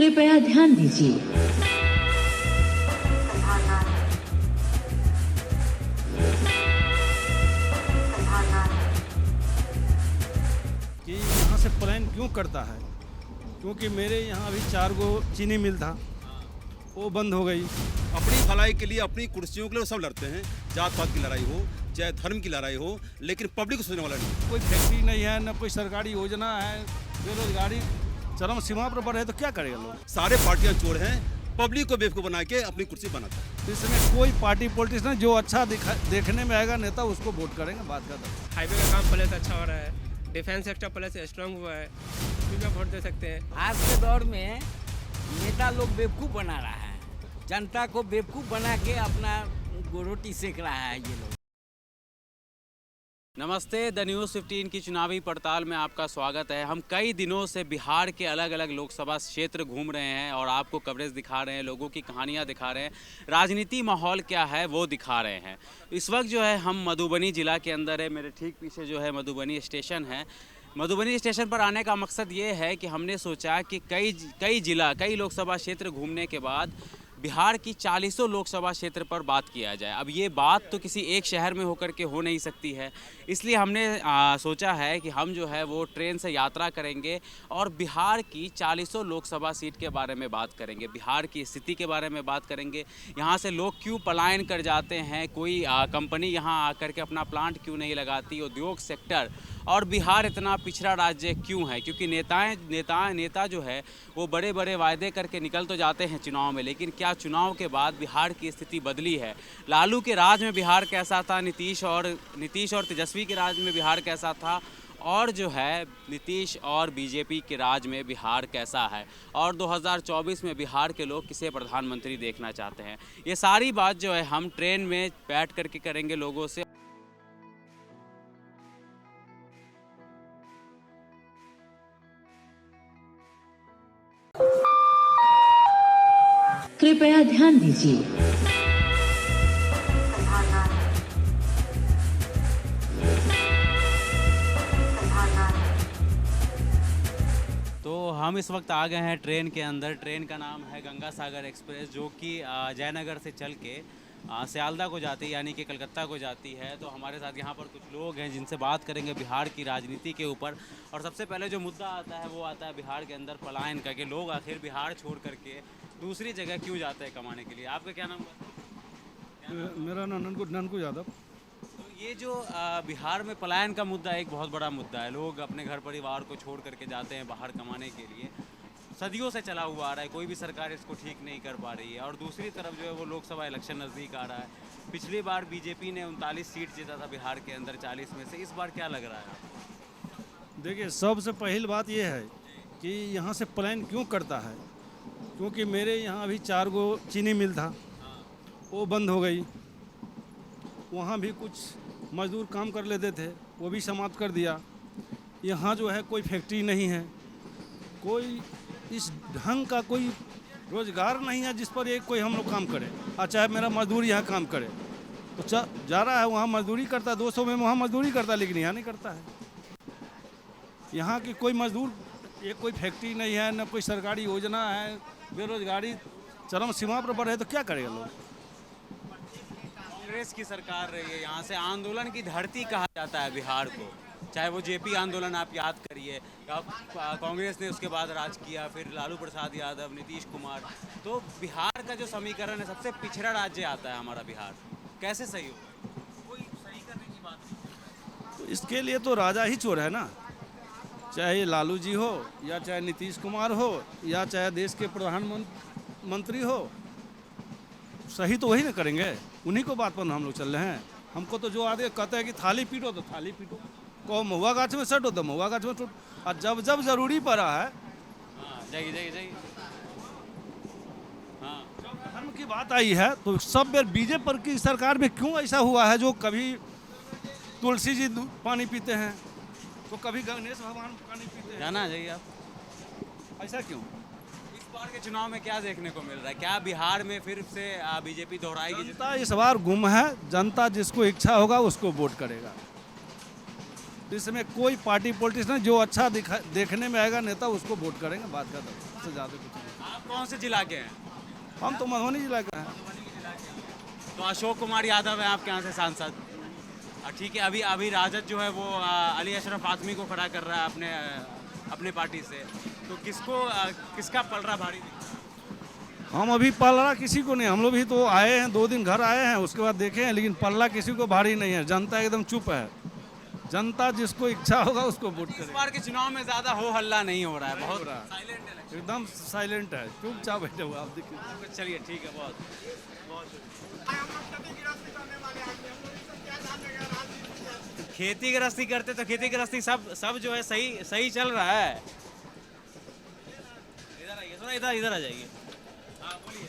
कृपया ध्यान दीजिए। कि यहाँ से पलायन क्यों करता है, क्योंकि मेरे यहाँ अभी 4 गो चीनी मिल था, वो बंद हो गई। अपनी भलाई के लिए, अपनी कुर्सियों के लिए सब लड़ते हैं। जात पात की लड़ाई हो चाहे धर्म की लड़ाई हो, लेकिन पब्लिक को सोचने वाला नहीं। कोई फैक्ट्री नहीं है, न कोई सरकारी योजना है, बेरोजगारी चरम सीमा पर बढ़े तो क्या करेगा लोग। सारे पार्टियां चोर हैं, पब्लिक को बेवकूफ बना के अपनी कुर्सी बनाता है। इसमें कोई पार्टी पॉलिटिशियन जो अच्छा देखने में आएगा नेता, उसको वोट करेंगे। बात का हाईवे का काम पहले से अच्छा हो रहा है, डिफेंस सेक्टर पहले से स्ट्रांग हुआ है, उसी में वोट दे सकते हैं। आज के दौर में नेता लोग बेवकूफ़ बना रहा है, जनता को बेवकूफ़ बना के अपना रोटी सेक रहा है ये लोग। नमस्ते, द न्यूज़ 15 की चुनावी पड़ताल में आपका स्वागत है। हम कई दिनों से बिहार के अलग अलग लोकसभा क्षेत्र घूम रहे हैं और आपको कवरेज दिखा रहे हैं, लोगों की कहानियां दिखा रहे हैं, राजनीति माहौल क्या है वो दिखा रहे हैं। इस वक्त जो है हम मधुबनी ज़िला के अंदर है। मेरे ठीक पीछे जो है मधुबनी स्टेशन है। मधुबनी स्टेशन पर आने का मकसद ये है कि हमने सोचा कि कई लोकसभा क्षेत्र घूमने के बाद बिहार की 40 लोकसभा क्षेत्र पर बात किया जाए। अब ये बात तो किसी एक शहर में होकर के हो नहीं सकती है, इसलिए हमने सोचा है कि हम जो है वो ट्रेन से यात्रा करेंगे और बिहार की 40 लोकसभा सीट के बारे में बात करेंगे, बिहार की स्थिति के बारे में बात करेंगे। यहाँ से लोग क्यों पलायन कर जाते हैं, कोई कंपनी यहाँ आकर के अपना प्लांट क्यों नहीं लगाती, उद्योग सेक्टर, और बिहार इतना पिछड़ा राज्य क्यों है। क्योंकि नेता जो है वो बड़े बड़े वायदे करके निकल तो जाते हैं चुनाव में, लेकिन क्या चुनाव के बाद बिहार की स्थिति बदली है। लालू के राज में बिहार कैसा था, नीतीश और तेजस्वी के राज में बिहार कैसा था, और जो है नीतीश और बीजेपी के राज में बिहार कैसा है, और 2024 में बिहार के लोग किसे प्रधानमंत्री देखना चाहते हैं। ये सारी बात जो है हम ट्रेन में बैठ करके करेंगे लोगों से। कृपया ध्यान दीजिए। तो हम इस वक्त आ गए हैं ट्रेन के अंदर। ट्रेन का नाम है गंगा सागर एक्सप्रेस, जो कि जयनगर से चल के सियालदा को जाती है, यानी कि कलकत्ता को जाती है। तो हमारे साथ यहाँ पर कुछ लोग हैं जिनसे बात करेंगे बिहार की राजनीति के ऊपर। और सबसे पहले जो मुद्दा आता है वो आता है बिहार के अंदर पलायन का, कि लोग आखिर बिहार छोड़ करके दूसरी जगह क्यों जाते हैं कमाने के लिए। आपका क्या नाम है? मेरा नाम ननकू यादव। तो ये जो बिहार में पलायन का मुद्दा एक बहुत बड़ा मुद्दा है। लोग अपने घर परिवार को छोड़ करके जाते हैं बाहर कमाने के लिए, सदियों से चला हुआ आ रहा है, कोई भी सरकार इसको ठीक नहीं कर पा रही है। और दूसरी तरफ जो है वो लोकसभा इलेक्शन नज़दीक आ रहा है। पिछली बार बीजेपी ने 39 सीट जीता था बिहार के अंदर 40 में से, इस बार क्या लग रहा है आपको? देखिए, सबसे पहली बात ये है कि यहाँ से पलायन क्यों करता है, क्योंकि मेरे यहाँ अभी 4 गो चीनी मिल था, वो बंद हो गई। वहाँ भी कुछ मजदूर काम कर लेते थे, वो भी समाप्त कर दिया। यहाँ जो है कोई फैक्ट्री नहीं है, कोई इस ढंग का कोई रोजगार नहीं है जिस पर एक कोई हम लोग काम करे। और चाहे मेरा मजदूर यहाँ काम करे तो जा रहा है वहाँ मजदूरी करता है, 200 में वहाँ मजदूरी करता है, लेकिन यहाँ नहीं करता है। यहाँ की कोई मजदूर, एक कोई फैक्ट्री नहीं है, न कोई सरकारी योजना है, बेरोजगारी चरम सीमा पर बढ़े तो क्या करेगा लोग। कांग्रेस की सरकार रही है, यहाँ से आंदोलन की धरती कहा जाता है बिहार को। चाहे वो जेपी आंदोलन आप याद करिए, कांग्रेस ने उसके बाद राज किया, फिर लालू प्रसाद यादव, नीतीश कुमार। तो बिहार का जो समीकरण है, सबसे पिछड़ा राज्य आता है हमारा बिहार। कैसे सही हो? कोई सही करने की बात नहीं। तो इसके लिए तो राजा ही चोर है ना, चाहे लालू जी हो या चाहे नीतीश कुमार हो या चाहे देश के प्रधानमंत्री हो, सही तो वही ना करेंगे। उन्हीं को बात पर हम लोग चल रहे हैं। हमको तो जो आगे कहते हैं कि थाली पीटो तो थाली पीटो, को महुआ गाछ में सटो तो महुआ गाछ में सटो। और जब जरूरी पड़ा है, जाइए हाँ, धर्म की बात आई है तो सब बेर बीजेपी की सरकार में क्यों ऐसा हुआ है, जो कभी तुलसी जी पानी पीते हैं तो कभी गणेश भगवान पानी पीते हैं। जाना जाइए आप। ऐसा क्यों? इस बार के चुनाव में क्या देखने को मिल रहा है? क्या बिहार में फिर से बीजेपी दोहराएगी? जनता इस बार गुम है। जनता जिसको इच्छा होगा उसको वोट करेगा। इसमें कोई पार्टी पॉलिटिशियन जो अच्छा देखने में आएगा नेता, उसको वोट करेंगे। बात का उससे ज़्यादा कुछ नहीं। आप कौन से जिला के हैं? हम तो मधुबनी जिला के हैं। तो अशोक कुमार यादव है आपके यहाँ से सांसद। ठीक है, अभी अभी राजद जो है वो अली अशरफ आदमी को खड़ा कर रहा है अपने पार्टी से, तो किसका पलड़ा भारी दिखता है? हम अभी पल्ला किसी को नहीं, हम लोग भी तो आए हैं, 2 दिन घर आए हैं, उसके बाद देखे हैं, लेकिन पल्ला किसी को भारी नहीं है। जनता एकदम चुप है। जनता जिसको इच्छा होगा उसको वोट इस करेगा। बार के चुनाव में ज्यादा हो हल्ला नहीं हो रहा है, बहुत हो रहा है। साइलेंट है election। एकदम साइलेंट है, चुपचाप बैठे हुए आप देखिए। चलिए ठीक है, बहुत खेती गृहस्थी करते तो खेती गृहस्थी सब जो है सही चल रहा है। इधर आइए, थोड़ा इधर आ जाइए। हाँ बोलिए।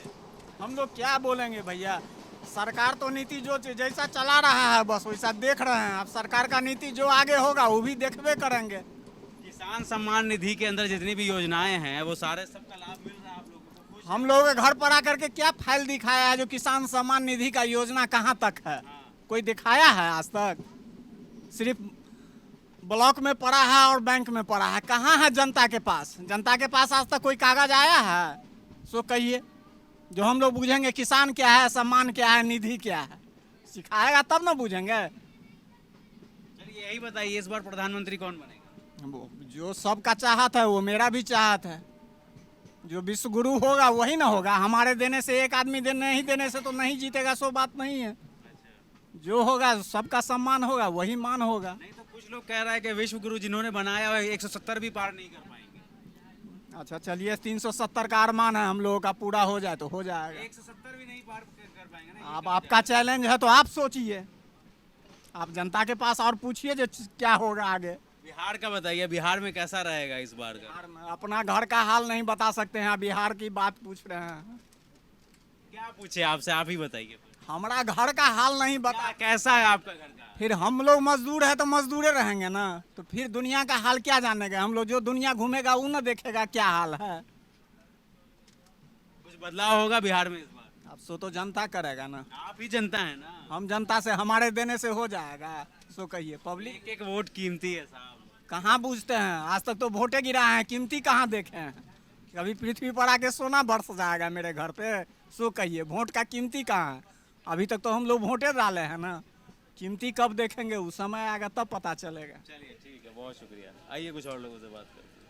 हम लोग क्या बोलेंगे भैया, सरकार तो नीति जो जैसा चला रहा है बस वैसा देख रहे हैं। अब सरकार का नीति जो आगे होगा वो भी देखबे करेंगे। किसान सम्मान निधि के अंदर जितनी भी योजनाएं हैं वो सारे सबका लाभ मिल रहा है आप लोगों को? हम लोग के घर पर आकर के क्या फाइल दिखाया है जो किसान सम्मान निधि का योजना कहाँ तक है? कोई दिखाया है आज तक? सिर्फ ब्लॉक में पड़ा है और बैंक में पड़ा है। कहाँ है जनता के पास? जनता के पास आज तक कोई कागज आया है? सो कहिए, जो हम लोग बूझेंगे किसान क्या है, सम्मान क्या है, निधि क्या है, सिखाएगा तब ना बूझेंगे। चलिए यही बताइए, इस बार प्रधानमंत्री कौन बनेगा? जो सबका चाहत है वो मेरा भी चाहत है। जो विश्व गुरु होगा वही ना होगा। हमारे देने से एक आदमी नहीं देने से तो नहीं जीतेगा, सो बात नहीं है। जो होगा सबका सम्मान होगा, वही मान होगा। नहीं तो कुछ लोग कह रहा है कि विश्व गुरु जिन्होंने बनाया है 170 भी पार नहीं कर पाएंगे। अच्छा चलिए, 370 का अरमान है हम लोगों का, पूरा हो जाए तो हो जाएगा। 170 भी नहीं पार कर पाएंगे ना। अब आपका चैलेंज है तो आप सोचिए, आप जनता के पास और पूछिए जो क्या होगा आगे। बिहार का बताइए, बिहार में कैसा रहेगा इस बार का? बिहार में अपना घर का हाल नहीं बता सकते हैं, बिहार की बात पूछ रहे हैं। क्या पूछे आपसे, आप ही बताइए। हमारा घर का हाल नहीं बता, कैसा है आपका घर का? फिर हम लोग मजदूर है तो मजदूरे रहेंगे ना, तो फिर दुनिया का हाल क्या जानेगा हम लोग? जो दुनिया घूमेगा वो ना देखेगा क्या हाल है। कुछ बदलाव होगा बिहार में इस बार? अब सो तो जनता करेगा ना। आप ही जनता है ना। हम जनता से, हमारे देने से हो जाएगा। सो कहिए, पब्लिक एक वोट कीमती है साहब। कहाँ पूछते हैं? आज तक तो वोटे गिरा है, कीमती कहाँ देखे हैं? कभी पृथ्वी पर आके सोना बरस जाएगा मेरे घर पे। सो कहिए, वोट का कीमती कहाँ है? अभी तक तो हम लोग वोटे डाले हैं ना, कीमती कब देखेंगे? उस समय आएगा तब पता चलेगा। चलिए ठीक है, बहुत शुक्रिया। आइए कुछ और लोगों से बात करते हैं।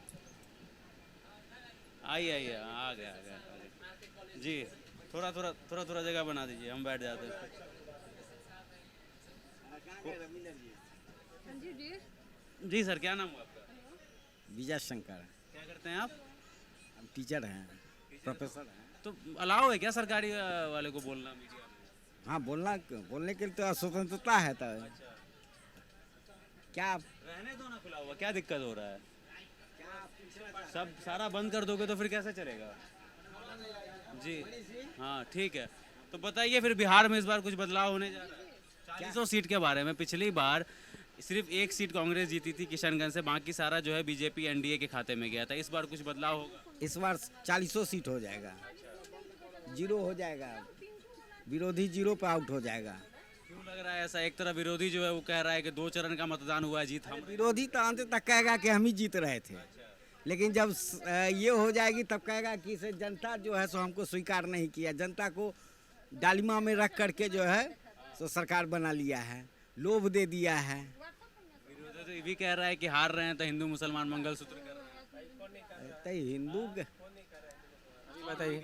आइए आ गया जी। थोड़ा जगह बना दीजिए, हम बैठ जाते हैं। जी सर, क्या नाम हुआ आपका? विजय शंकर। क्या करते हैं आप? हम टीचर हैं, प्रोफेसर हैं। तो अलाउ है क्या सरकारी वाले को बोलना मीडिया में? हाँ, बोलने के लिए तो स्वतंत्रता है। तो क्या रहने दो ना खुला हुआ, क्या दिक्कत हो रहा है? सब सारा बंद कर दोगे तो फिर कैसे चलेगा जी? हाँ ठीक है, तो बताइए फिर बिहार में इस बार कुछ बदलाव होने जा रहा है? 40 सीट के बारे में, पिछली बार सिर्फ 1 सीट कांग्रेस जीती थी किशनगंज से, बाकी सारा जो है बीजेपी एनडीए के खाते में गया था। इस बार कुछ बदलाव होगा? इस बार 40 सीट हो जाएगा, 0 हो जाएगा, विरोधी 0 पे आउट हो जाएगा। क्यों लग रहा है ऐसा? एक तरफ विरोधी जो है वो कह रहा है कि 2 चरण का मतदान हुआ है, जीत हम। विरोधी तो अंत तक कहेगा कि हम ही जीत रहे थे, लेकिन जब ये हो जाएगी तब कहेगा कि इसे जनता जो है सो हमको स्वीकार नहीं किया। जनता को डालिमा में रख करके जो है सो सरकार बना लिया है, लोभ दे दिया है। विरोधी तो ये भी कह रहा है कि हार रहे हैं तो हिंदू मुसलमान मंगलसूत्र कर रहे हैं। तो हिंदू बताइए,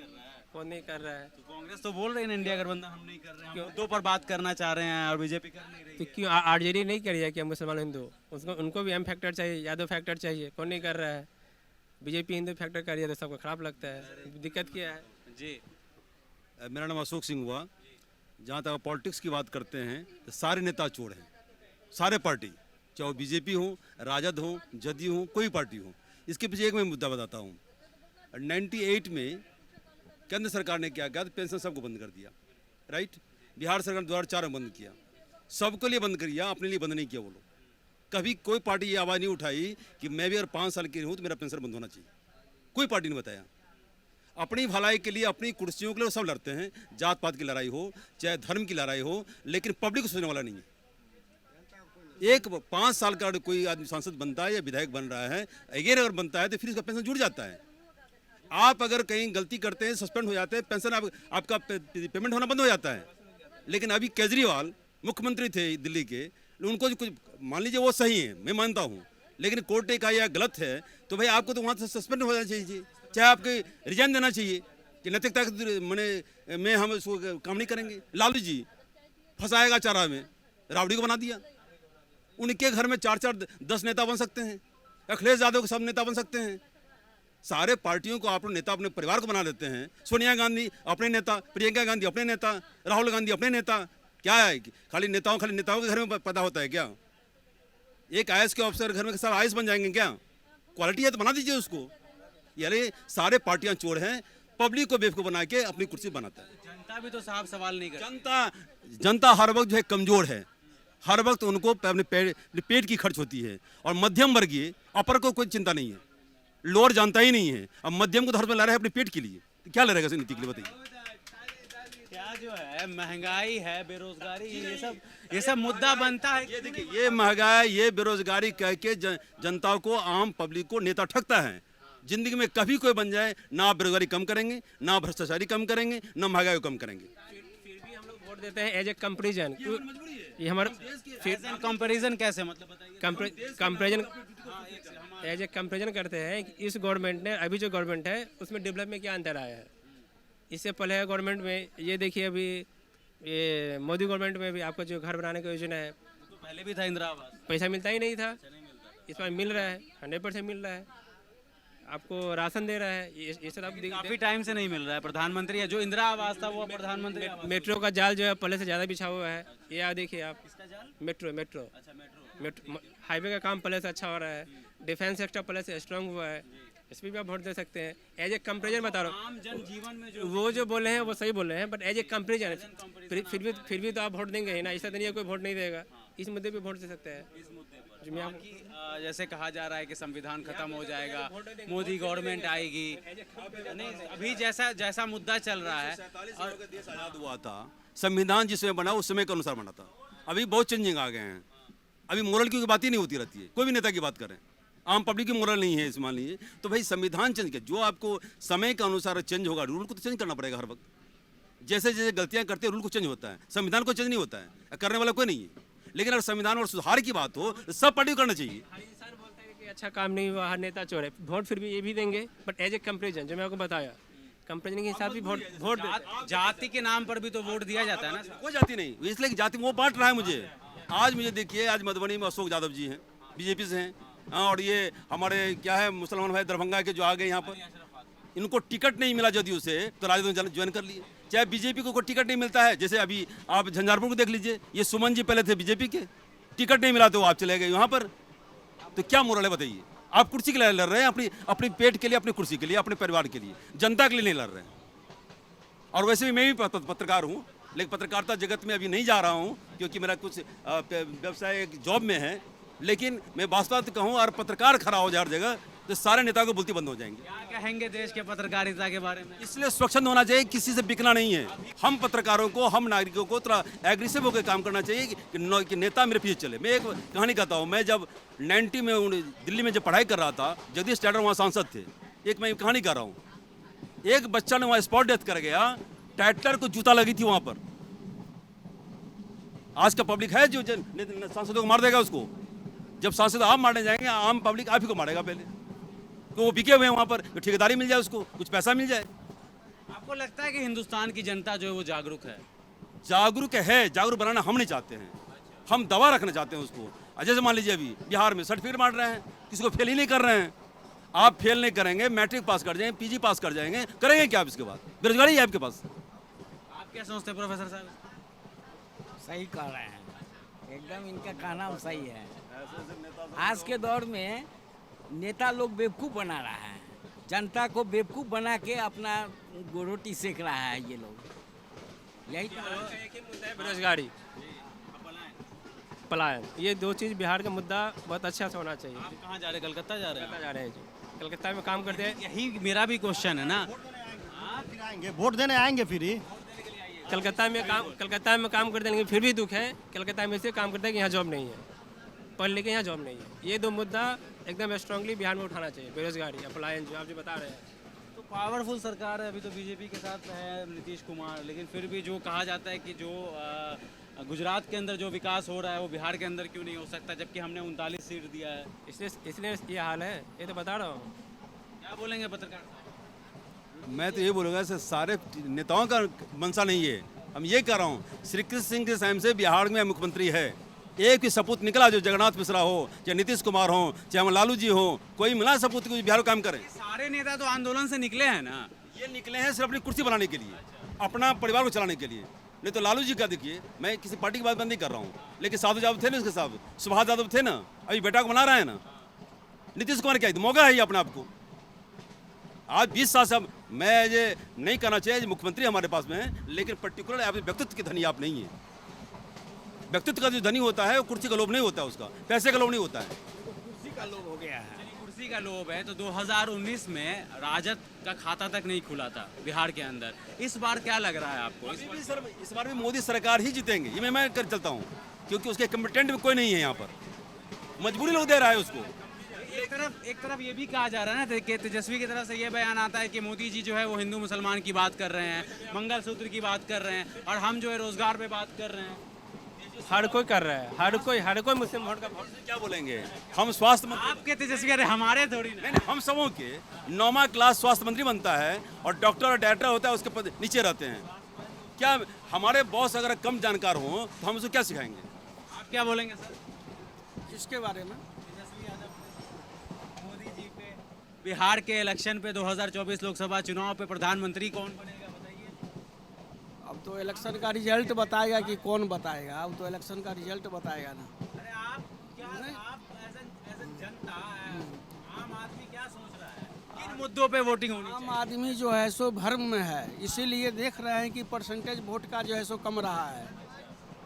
कौन नहीं कर रहा है? तो कांग्रेस तो बोल रहे हैं इंडिया गठबंधन हम नहीं कर रहे हैं, हम 2 पर बात करना चाह रहे हैं और बीजेपी कर नहीं रही तो है। क्यों आरजेडी नहीं कर रही है क्या? मुसलमान हिंदू, उसको उनको भी एम फैक्टर चाहिए, यादव फैक्टर चाहिए, कौन नहीं कर रहा है? बीजेपी हिंदू फैक्टर कर रही है तो सबको खराब लगता है। दिक्कत क्या है जी? मेरा नाम अशोक सिंह हुआ। जहाँ तक पॉलिटिक्स की बात करते हैं तो सारे नेता चोर हैं, सारे पार्टी, चाहे वो बीजेपी हो, राजद हो, जदयू हो, कोई पार्टी हो। इसके पीछे एक मैं मुद्दा बताता हूँ। 98 में केंद्र सरकार ने क्या किया? तो पेंशन सबको बंद कर दिया, राइट। बिहार सरकार 2004 में बंद किया, सबके लिए बंद कर दिया, अपने लिए बंद नहीं किया वो लोग। कभी कोई पार्टी ये आवाज़ नहीं उठाई कि मैं भी अगर 5 साल की हूँ तो मेरा पेंशन बंद होना चाहिए। कोई पार्टी ने बताया। अपनी भलाई के लिए, अपनी कुर्सियों के लिए सब लड़ते हैं, जात पात की लड़ाई हो चाहे धर्म की लड़ाई हो, लेकिन पब्लिक को सोचने वाला नहीं है। एक 5 साल का कोई आदमी सांसद बनता है या विधायक बन रहा है, अगेन अगर बनता है तो फिर उसका पेंशन जुड़ जाता है। आप अगर कहीं गलती करते हैं, सस्पेंड हो जाते हैं, पेंशन आपका पेमेंट होना बंद हो जाता है। लेकिन अभी केजरीवाल मुख्यमंत्री थे दिल्ली के, उनको कुछ मान लीजिए वो सही है, मैं मानता हूँ, लेकिन कोर्ट ने कहा यह गलत है, तो भाई आपको तो वहाँ से सस्पेंड हो जाना चाहिए, चाहे आपके रिजाइन देना चाहिए कि नैतिकता में हम इसको काम नहीं करेंगे। लालू जी फंसाएगा चारा में, रावड़ी को बना दिया। उनके घर में 4-4-10 नेता बन सकते हैं, अखिलेश यादव के सब नेता बन सकते हैं। सारे पार्टियों को आप लोग नेता अपने परिवार को बना देते हैं। सोनिया गांधी अपने नेता, प्रियंका गांधी अपने नेता, राहुल गांधी अपने नेता। क्या है खाली नेताओं के घर में पैदा होता है क्या? एक आईएएस के ऑफिसर घर में सब आईएएस बन जाएंगे क्या? क्वालिटी है तो बना दीजिए उसको। यानी सारे पार्टियां चोर हैं, पब्लिक को बेवकूफ बना के अपनी कुर्सी बनाता है। जनता भी तो साहब सवाल नहीं करती। जनता हर वक्त जो है कमजोर है, हर वक्त उनको अपने पेट की खर्च होती है। और मध्यम वर्गीय अपर को कोई चिंता नहीं है, लोअर जानता ही नहीं है। अब मध्यम को तो हर में ला रहे हैं अपने पेट के लिए, तो क्या लड़ेगा इस नीति के लिए बताइए? क्या जो है महंगाई है, बेरोजगारी, ये सब मुद्दा बनता है। ये देखिए, ये महंगाई, ये बेरोजगारी कह के जनता को, आम पब्लिक को नेता ठगता है। जिंदगी में कभी कोई बन जाए ना, बेरोजगारी कम करेंगे, ना भ्रष्टाचारी कम करेंगे, ना महंगाई को कम करेंगे। फिर भी हम लोग वोट देते हैं एज ए कंपेरिजन। ये हमारा कंपैरिजन कैसे, मतलब बताइए। कंपेरिजन एज ए कंपेरिजन करते हैं कि इस गवर्नमेंट ने, अभी जो गवर्नमेंट है उसमें डेवलप में क्या अंतर आया है। इससे पहले गवर्नमेंट में ये देखिए, अभी ये मोदी गवर्नमेंट में भी आपको जो घर बनाने की योजना है, तो पहले भी था इंदिरा आवास, पैसा मिलता ही नहीं था। इस बार मिल रहा है, 100% मिल रहा है। आपको राशन दे रहा है, ये सब आप काफी टाइम से नहीं मिल रहा है। प्रधानमंत्री है, जो इंदिरा आवास था वो प्रधानमंत्री आवास। मेट्रो का जाल जो है पहले से ज़्यादा बिछा हुआ है। ये आप देखिए, आप मेट्रो अच्छा, मेट्रो हाईवे का काम पहले से अच्छा हो रहा है। डिफेंस सेक्टर पहले से स्ट्रांग हुआ है। इस पर भी आप वोट दे सकते हैं। एज ए कंपेरिजन बता रहा हूँ, आम जन जीवन में जो वो जो बोले हैं वो सही बोले हैं, बट एज ए कंपेरिजन फिर भी तो आप वोट देंगे ही ना। ऐसा तो नहीं है कोई वोट नहीं देगा। इस मुद्दे पे वोट दे सकते हैं। इस मुद्दे पर जो बाकी जैसे कहा जा रहा है कि संविधान खत्म हो जाएगा, मोदी गवर्नमेंट आएगी, नहीं अभी जैसा मुद्दा चल रहा है। और देश आजाद हुआ था, संविधान जिसमें बना उस समय के अनुसार बना था। अभी बहुत चेंजिंग आ गए हैं। अभी मोरल की बात ही नहीं होती रहती है, कोई भी नेता की बात करें, आम पब्लिक की मोरल नहीं है इस, मान लीजिए। तो भाई संविधान चेंज कर, जो आपको समय के अनुसार चेंज होगा, रूल को तो चेंज करना पड़ेगा हर वक्त। जैसे जैसे गलतियां करते हैं रूल को चेंज होता है, संविधान को चेंज नहीं होता है, करने वाला कोई नहीं है। लेकिन अगर संविधान और सुधार की बात हो तो सब पार्टी को करना चाहिए। हर इंसान बोलता है कि अच्छा काम नहीं हुआ, हर नेता चोर है। वोट फिर भी ये भी देंगे, बट एज ए कंपेरिजन, जो मैं आपको बताया, कंपेरिजन के हिसाब से वोट जाति के नाम पर भी तो वोट दिया जाता है ना। कोई जाति नहीं, इसलिए कि जाति वो बांट रहा है मुझे। आज मुझे देखिए, आज मधुबनी में अशोक यादव जी हैं, बीजेपी से हैं, और ये हमारे क्या है मुसलमान भाई दरभंगा के जो आ गए यहाँ पर, इनको टिकट नहीं मिला जदयू से तो राजद ज्वाइन कर लिए। चाहे बीजेपी को कोई टिकट नहीं मिलता है, जैसे अभी आप झंझारपुर को देख लीजिए, ये सुमन जी पहले थे बीजेपी के, टिकट नहीं मिला तो आप चले गए वहाँ पर। तो क्या मोरल है बताइए? आप कुर्सी के लिए लड़ रहे हैं, अपनी पेट के लिए, अपनी कुर्सी के लिए, अपने परिवार के लिए, जनता के लिए नहीं लड़ रहे हैं। और वैसे भी मैं भी पत्रकार हूँ, लेकिन पत्रकारिता जगत में अभी नहीं जा रहा हूँ क्योंकि मेरा कुछ व्यवसाय जॉब में है। लेकिन मैं वास्तव कहूँ, और पत्रकार खड़ा हो जाए हर जगह तो सारे नेताओं को बोलती बंद हो जाएंगे। क्या कहेंगे देश के पत्रकारिता के बारे में? इसलिए स्वच्छंद होना चाहिए, किसी से बिकना नहीं है। हम पत्रकारों को, हम नागरिकों को थोड़ा एग्रेसिव होकर काम करना चाहिए कि नेता मेरे पीछे चले। मैं एक कहानी कहता हूँ, मैं जब 90 में दिल्ली में जब पढ़ाई कर रहा था, जगदीश टाइटर वहाँ सांसद थे। एक मैं कहानी कर रहा हूँ, एक बच्चा ने वहाँ स्पॉट डेथ कर गया, टाइटर को जूता लगी थी वहाँ पर। आज का पब्लिक है जो सांसदों को मार देगा उसको। जब सांसद आप मारने जाएंगे, आम पब्लिक आप ही को मारेगा पहले, तो वो बिके हुए हैं वहाँ पर, तो ठेकेदारी मिल जाए उसको, कुछ पैसा मिल जाए। आपको लगता है कि हिंदुस्तान की जनता जो है वो जागरूक है? जागरूक है, जागरूक बनाना हम नहीं चाहते हैं, हम दबा रखना चाहते हैं उसको। जैसे मान लीजिए अभी बिहार में सर्टिफिकेट बांट रहे हैं, किसी को फेल ही नहीं कर रहे हैं। आप फेल नहीं करेंगे, मैट्रिक पास कर जाएंगे, पीजी पास कर जाएंगे, करेंगे क्या आप इसके बाद? बेरोजगारी है आपके पास। आप क्या सोचते हैं प्रोफेसर साहब? सही कह रहे हैं, एकदम इनका कहना सही है। आज के दौर में नेता लोग बेवकूफ़ बना रहा है, जनता को बेवकूफ़ बना के अपना रोटी सेक रहा है ये लोग। यही तो एक ही मुद्दा है, बेरोजगारी, पलायन। ये दो चीज़ बिहार का मुद्दा बहुत अच्छा से होना चाहिए। आप कहाँ जा रहे हैं? कलकत्ता जा रहे हैं? कलकत्ता जा रहे हैं जी, कलकत्ता में काम करते हैं। यही मेरा भी क्वेश्चन है ना। वोट देने आएंगे फिर ही। कलकत्ता में काम करते हैं, लेकिन फिर भी दुख है, कलकत्ता में से काम करते हैं कि यहाँ जॉब नहीं है, पढ़ लिखे यहाँ जॉब नहीं है। ये दो मुद्दा एकदम स्ट्रांगली बिहार में उठाना चाहिए, बेरोजगारी, पलायन जो आप जो बता रहे हैं। तो पावरफुल सरकार है, अभी तो बीजेपी के साथ है नीतीश कुमार, लेकिन फिर भी जो कहा जाता है कि जो गुजरात के अंदर जो विकास हो रहा है वो बिहार के अंदर क्यों नहीं हो सकता, जबकि हमने 39 सीट दिया है। इसलिए ये हाल है, ये तो बता रहा हूँ। क्या बोलेंगे पत्रकार साहब? मैं तो ये बोलूँगा सर, सारे नेताओं का मंशा नहीं है। हम ये कह रहा हूँ, श्री कृष्ण सिंह के टाइम से बिहार में मुख्यमंत्री है, एक भी सपूत निकला जो जगन्नाथ मिश्रा हो, चाहे नीतीश कुमार हो, चाहे हम लालू जी हो, कोई मिला सपूत कि बिहार को काम करें? सारे नेता तो आंदोलन से निकले हैं ना। ये निकले हैं सिर्फ अपनी कुर्सी बनाने के लिए, अपना परिवार को चलाने के लिए। नहीं तो लालू जी का देखिए, मैं किसी पार्टी की बात नहीं कर रहा हूँ, लेकिन साधु यादव थे ना उसके साथ, सुभाष यादव थे ना, अभी बेटा को बना रहे हैं ना। नीतीश कुमार क्या मौका है ये अपने आप को। आज 20 साल से मैं ये नहीं कहना चाहिए मुख्यमंत्री हमारे पास में है, लेकिन पर्टिकुलर आप व्यक्तित्व के धनी आप नहीं है। व्यक्तित्व का जो धनी होता है वो कुर्सी का लोभ नहीं होता है, उसका पैसे का लोभ नहीं होता है। कुर्सी का लोभ हो गया है। कुर्सी का लोभ है तो 2019 में राजद का खाता तक नहीं खुला था बिहार के अंदर। इस बार क्या लग रहा है आपको? इस बार भी मोदी सरकार ही जीतेंगे, ये मैं कर चलता हूँ, क्योंकि उसके कम्पिटेंट में कोई नहीं है यहाँ पर, मजबूरी लोग दे रहा है उसको। एक तरफ ये भी कहा जा रहा है ना कि तेजस्वी की तरफ से ये बयान आता है कि मोदी जी जो है वो हिंदू मुसलमान की बात कर रहे हैं, मंगलसूत्र की बात कर रहे हैं, और हम जो है रोजगार पे बात कर रहे हैं। हर कोई कर रहा है, हर कोई मुस्लिम वोट का क्या बोलेंगे हम? स्वास्थ्य मंत्री आपके तेजस्वी अरे हमारे थोड़ी ना। नहीं, हम सबों के 9वां क्लास स्वास्थ्य मंत्री बनता है और डॉक्टर और डायरेक्टर होता है उसके पद नीचे रहते हैं। क्या हमारे बॉस अगर कम जानकार हों तो हम उसको क्या सिखाएंगे? आप क्या बोलेंगे सर इसके बारे में? मोदी जी पे बिहार के इलेक्शन पे 2024 लोकसभा चुनाव पे प्रधानमंत्री कौन बनेगा बताइए? अब तो इलेक्शन का रिजल्ट बताएगा कि कौन बताएगा। अब तो इलेक्शन का रिजल्ट बताएगा ना। अरे आप क्या, आप एज एन जनता, आम आदमी क्या सोच रहा है, किन मुद्दों पे वोटिंग होनी आम चाहिए? आदमी जो है सो भ्रम में है, इसीलिए देख रहे हैं कि परसेंटेज वोट का जो है सो कम रहा है।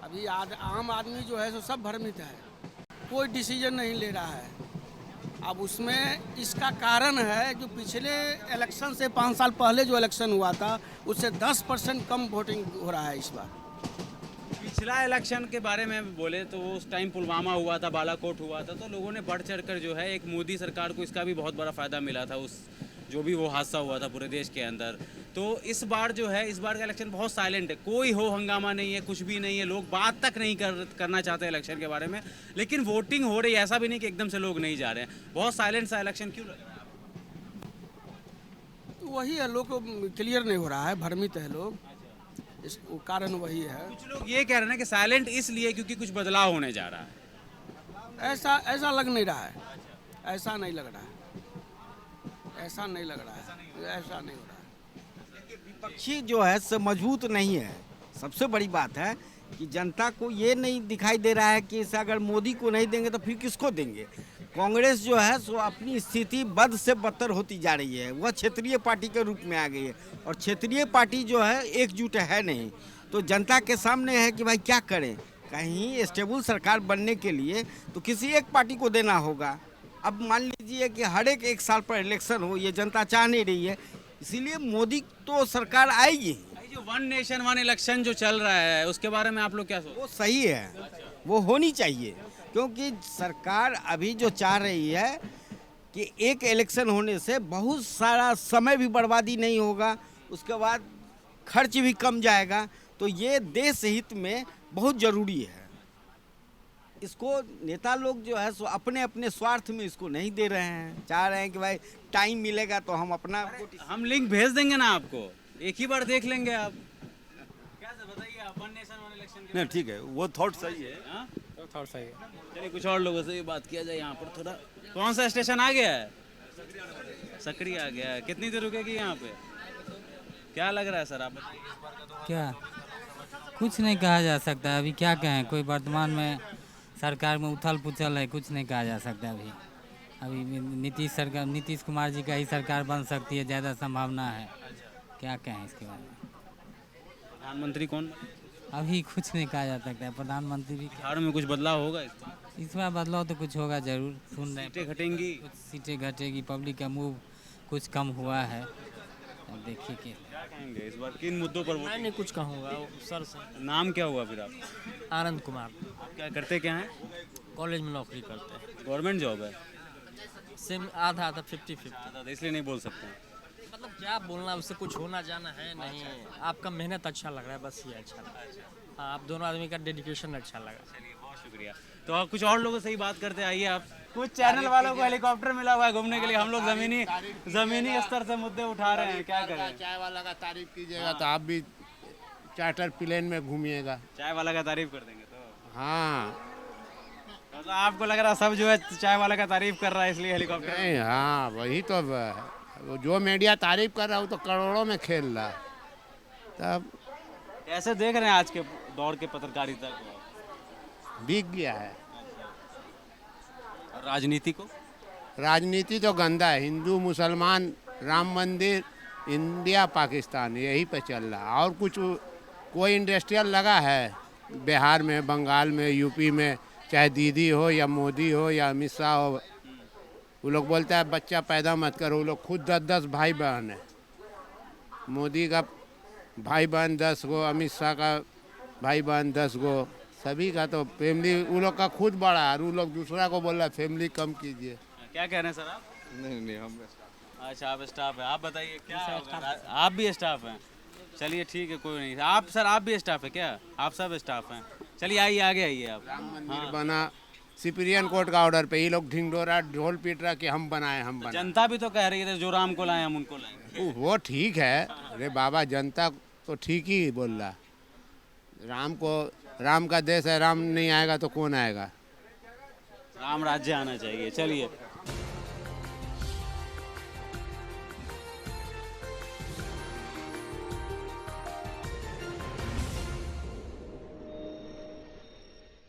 अभी आम आदमी जो है सो सब भ्रमित है, कोई डिसीजन नहीं ले रहा है। अब उसमें इसका कारण है जो पिछले इलेक्शन से 5 साल पहले जो इलेक्शन हुआ था उससे 10% कम वोटिंग हो रहा है इस बार। पिछला इलेक्शन के बारे में बोले तो उस टाइम पुलवामा हुआ था, बालाकोट हुआ था, तो लोगों ने बढ़ चढ़कर जो है एक मोदी सरकार को इसका भी बहुत बड़ा फायदा मिला था, उस जो भी वो हादसा हुआ था पूरे देश के अंदर। तो इस बार जो है, इस बार का इलेक्शन बहुत साइलेंट है, कोई हो हंगामा नहीं है, कुछ भी नहीं है, लोग बात तक नहीं करना चाहते इलेक्शन के बारे में, लेकिन वोटिंग हो रही है। ऐसा भी नहीं कि एकदम से लोग नहीं जा रहे हैं। बहुत साइलेंट सा इलेक्शन क्यों लग रहा है आपको? तो वही है, लोग को क्लियर नहीं हो रहा है, भ्रमित है लोग, इस कारण वही है। कुछ लोग ये कह रहे हैं कि साइलेंट इसलिए क्योंकि कुछ बदलाव होने जा रहा है। ऐसा लग नहीं रहा है, ऐसा नहीं लग रहा है, ऐसा नहीं लग रहा है, ऐसा नहीं हो रहा है। विपक्षी जो है सब मजबूत नहीं है। सबसे बड़ी बात है कि जनता को ये नहीं दिखाई दे रहा है कि इसे अगर मोदी को नहीं देंगे तो फिर किसको देंगे। कांग्रेस जो है सो अपनी स्थिति बद से बदतर होती जा रही है, वह क्षेत्रीय पार्टी के रूप में आ गई है, और क्षेत्रीय पार्टी जो है एकजुट है नहीं। तो जनता के सामने है कि भाई क्या करें। कहीं स्टेबल सरकार बनने के लिए तो किसी एक पार्टी को देना होगा। अब मान लीजिए कि हर एक साल पर इलेक्शन हो, ये जनता चाह नहीं रही है, इसीलिए मोदी तो सरकार आएगी। जो 1 नेशन 1 इलेक्शन जो चल रहा है उसके बारे में आप लोग क्या सोचते हैं? वो सही है, वो होनी चाहिए, क्योंकि सरकार अभी जो चाह रही है कि एक इलेक्शन होने से बहुत सारा समय भी बर्बादी नहीं होगा, उसके बाद खर्च भी कम जाएगा, तो ये देश हित में बहुत ज़रूरी है। इसको नेता लोग जो है सो अपने अपने स्वार्थ में इसको नहीं दे रहे हैं, चाह रहे हैं कि भाई टाइम मिलेगा तो हम अपना हम लिंक भेज देंगे ना आपको, एक ही बार देख लेंगे आप। क्या बताइए आप 1 नेशन 1 इलेक्शन के नहीं ठीक है, वो थॉट सही है। हाँ? तो थोड़ा सही है। चलिए कुछ और लोगों से भी बात किया जाए। यहाँ पर थोड़ा, कौन सा स्टेशन आ गया है? सकरी आ गया है। कितनी देर रुकेगी यहाँ पे? क्या लग रहा है सर आप? क्या कुछ नहीं कहा जा सकता अभी, क्या कहें। कोई वर्तमान में सरकार में उथल पुथल है, कुछ नहीं कहा जा सकता अभी नीतीश कुमार जी का ही सरकार बन सकती है, ज़्यादा संभावना है। क्या कहें इसके बारे में। प्रधानमंत्री कौन? अभी कुछ नहीं कहा जा सकता है। प्रधानमंत्री भी बिहार में कुछ बदलाव होगा इस बार बदलाव तो कुछ होगा जरूर। सुन रहे सीटें घटेंगी? कुछ सीटें घटेगी, पब्लिक का मूव कुछ कम हुआ है। अब देखिए कि क्या कहेंगे इस बार किन मुद्दों पर मैं नहीं कुछ कहूँगा सर से। नाम क्या हुआ फिर आप? आनंद कुमार, क्या करते क्या हैं? कॉलेज में नौकरी करते हैं। गवर्नमेंट जॉब है? सेम आधा आधा 50-50। इसलिए नहीं बोल सकते। मतलब क्या बोलना, उससे कुछ होना जाना है नहीं। आपका मेहनत अच्छा लग रहा है, बस ये अच्छा लगा। हाँ, आप दोनों आदमी का डेडिकेशन अच्छा लगा। चलिए बहुत शुक्रिया। तो और कुछ और लोगों से ही बात करते हैं, आइए आप। कुछ चैनल वालों को हेलीकॉप्टर मिला हुआ है घूमने के लिए, हम लोग जमीनी स्तर से मुद्दे उठा रहे हैं, क्या करें। चाय वाला का तारीफ कीजिएगा तो आप भी चार्टर प्लेन में घूमिएगा। चाय वाला का तारीफ कर देंगे तो। हाँ मतलब आपको लग रहा है सब जो है चाय वाला का तारीफ कर रहा है इसलिए हेलीकॉप्टर। नहीं, हाँ वही तो वो जो मीडिया तारीफ कर रहा है वो तो करोड़ों में खेल रहा है। तब कैसे देख रहे हैं आज के दौर के पत्रकारिता को? बिक गया है। और राजनीति को? राजनीति तो गंदा है, हिंदू मुसलमान, राम मंदिर, इंडिया पाकिस्तान, यही पे चल रहा है। और कुछ कोई इंडस्ट्रियल लगा है बिहार में, बंगाल में, यूपी में, चाहे दीदी हो या मोदी हो या अमित शाह हो, वो लोग बोलता है बच्चा पैदा मत करो। वो लोग खुद 10-10 भाई बहन है। मोदी का भाई बहन 10 गो, अमित शाह का भाई बहन 10 गो, सभी का तो फैमिली वो लोग का खुद बड़ा है, और वो लोग दूसरा को बोल रहा है फैमिली कम कीजिए। क्या कह रहे हैं सर आप? नहीं हम अच्छा आप स्टाफ है, आप बताइए क्या होगा? आप भी स्टाफ हैं? चलिए ठीक है, कोई नहीं। आप सर आप भी स्टाफ है क्या? आप सब स्टाफ हैं? चलिए आइए आगे आइए आप। राम मंदिर बना सुप्रीम कोर्ट का ऑर्डर पे, ये लोग ढिंडोरा ढोल पीट रहा कि हम बनाए हम बनाए। जनता भी तो कह रही है जो राम को लाए हम उनको लाएंगे। वो ठीक है, अरे बाबा जनता तो ठीक ही बोल रहा। राम का देश है, राम नहीं आएगा तो कौन आएगा? राम राज्य आना चाहिए। चलिए